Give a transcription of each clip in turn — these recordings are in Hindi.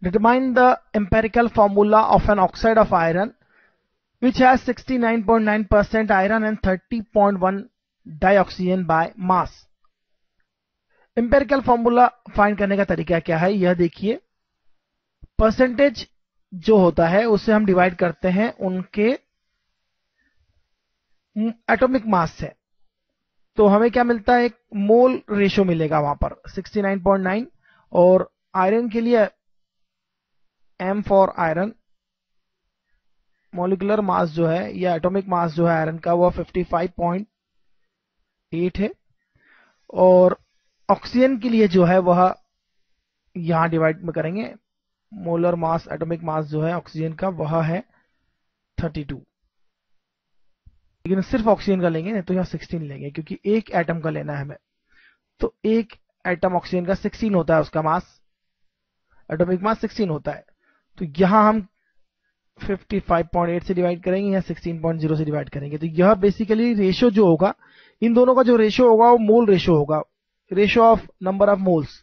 Determine the empirical formula of an oxide of iron which has 69.9% iron and 30.1 dioxygen by mass. Empirical formula find करने का तरीका क्या है, यह देखिए। परसेंटेज जो होता है उससे हम डिवाइड करते हैं उनके एटॉमिक मास से, तो हमें क्या मिलता है, एक मोल रेशियो मिलेगा वहां पर 69.9, और आयरन के लिए M for iron, molecular mass जो है या एटॉमिक मास जो है आयरन का वह 55.8 है, और ऑक्सीजन के लिए जो है वह यहां डिवाइड में करेंगे, मोलर मास एटॉमिक मास जो है ऑक्सीजन का वह है 32, लेकिन सिर्फ ऑक्सीजन का लेंगे नहीं तो यहां 16 लेंगे क्योंकि एक एटम का लेना है हमें। तो एक एटम ऑक्सीजन का 16 होता है, उसका मास, एटॉमिक मास 16 होता है। तो यहां हम 55.8 से डिवाइड करेंगे, या 16.0 से डिवाइड करेंगे। तो यह बेसिकली रेशियो जो होगा, इन दोनों का जो रेशियो होगा वो मोल रेशियो होगा, ratio of number of moles.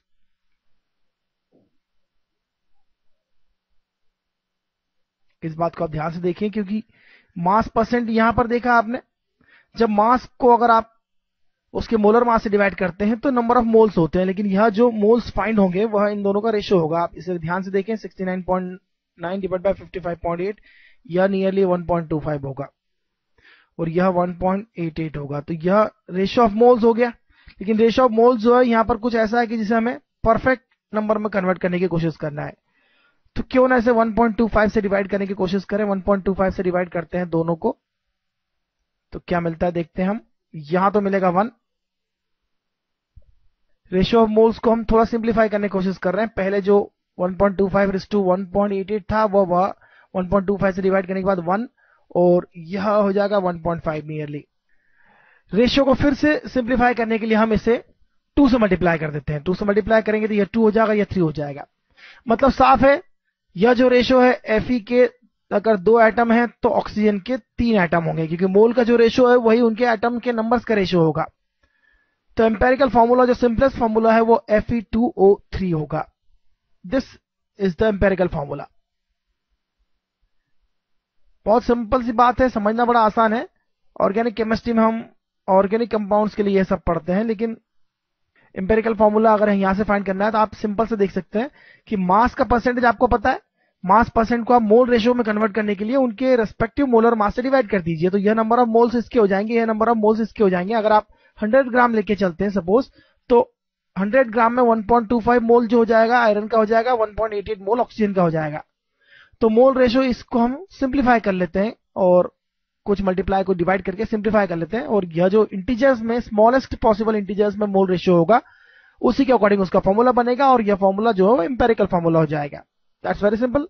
इस बात को आप ध्यान से देखें क्योंकि मास परसेंट यहां पर देखा आपने, जब मास को अगर आप उसके मोलर मास से डिवाइड करते हैं तो नंबर ऑफ मोल्स होते हैं, लेकिन यह जो मोल्स फाइंड होंगे वह इन दोनों का रेशियो होगा। आप इसे ध्यान से देखें, 69.9 डिवाइड बाय 55.8, यह नियरली 1.25 होगा और यह 1.88 होगा। तो यह रेशियो ऑफ मोल्स हो गया, लेकिन रेशियो ऑफ मोल्स जो है यहां पर कुछ ऐसा है कि जिसे हमें परफेक्ट नंबर में कन्वर्ट करने की कोशिश करना है। तो क्यों ना इसे 1.25 से डिवाइड करने की कोशिश करें। 1.25 से डिवाइड करते हैं दोनों को, तो क्या मिलता है देखते हैं हम। यहां तो मिलेगा 1। रेशियो ऑफ मोल्स को हम थोड़ा सिंप्लीफाई करने की कोशिश कर रहे हैं। पहले जो 1.25:1.88 था वह 1.25 से डिवाइड करने के बाद 1, और यह हो जाएगा 1.5 नियरली। रेशियो को फिर से सिंप्लीफाई करने के लिए हम इसे 2 से मल्टीप्लाई कर देते हैं। 2 से मल्टीप्लाई करेंगे तो यह 2 हो जाएगा, यह 3 हो जाएगा। मतलब साफ है, यह जो रेशियो है Fe के अगर 2 एटम है तो ऑक्सीजन के 3 एटम होंगे, क्योंकि मोल का जो रेशियो है वही उनके एटम के नंबर्स का रेशियो होगा। तो एम्पेरिकल फॉर्मूला जो सिंपलेस्ट फॉर्मूला है वो Fe2O3 होगा। This is the empirical formula. बहुत सिंपल सी बात है, समझना बड़ा आसान है। ऑर्गेनिक केमिस्ट्री में हम ऑर्गेनिक कंपाउंड्स के लिए ये सब पढ़ते हैं, लेकिन एम्पेरिकल फॉर्मूला अगर यहां से फाइंड करना है तो आप सिंपल से देख सकते हैं कि मास का परसेंटेज आपको पता है, मास परसेंट को आप मोल रेशियो में कन्वर्ट करने के लिए उनके रेस्पेक्टिव मोलर मास से डिवाइड कर दीजिए। तो यह नंबर ऑफ मोल्स इसके हो जाएंगे, यह नंबर ऑफ मोल्स इसके हो जाएंगे। अगर आप 100 ग्राम लेके चलते हैं सपोज, तो 100 ग्राम में 1.25 मोल जो हो जाएगा आयरन का हो जाएगा, 1.88 मोल ऑक्सीजन का हो जाएगा। तो मोल रेशियो इसको हम सिंप्लीफाई कर लेते हैं और कुछ मल्टीप्लाई को डिवाइड करके सिंप्लीफाई कर लेते हैं, और यह जो इंटीजर्स में स्मॉलेस्ट पॉसिबल इंटीजर्स में मोल रेशियो होगा उसी के अकॉर्डिंग उसका फॉर्मूला बनेगा, और यह फॉर्मूला जो है एम्पेरिकल फॉर्मूला हो जाएगा। That's very simple.